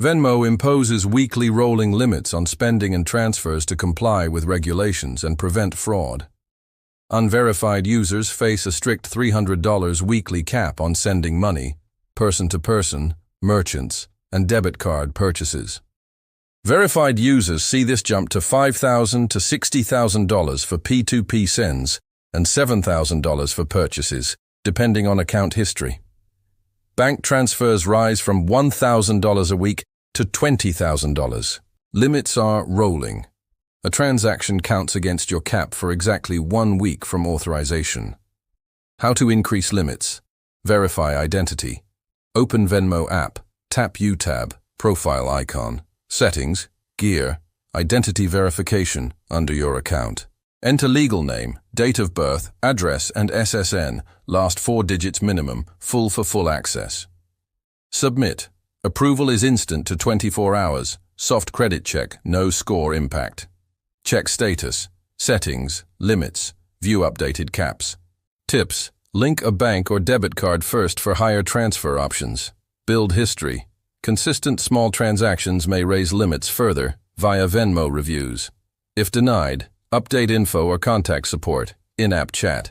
Venmo imposes weekly rolling limits on spending and transfers to comply with regulations and prevent fraud. Unverified users face a strict $300 weekly cap on sending money, person-to-person, merchants, and debit card purchases. Verified users see this jump to $5,000 to $60,000 for P2P sends and $7,000 for purchases, depending on account history. Bank transfers rise from $1,000 a week to $20,000. Limits are rolling. A transaction counts against your cap for exactly 1 week from authorization. How to increase limits. Verify identity. Open Venmo app. Tap U tab, profile icon. Settings, Gear, Identity verification under your account. Enter legal name, date of birth, address, and SSN, last 4 digits minimum, full for full access. Submit. Approval is instant to 24 hours. Soft credit check, no score impact. Check status, settings, limits, view updated caps. Tips. Link a bank or debit card first for higher transfer options. Build history. Consistent small transactions may raise limits further via Venmo reviews. If denied, update info or contact support, in-app chat.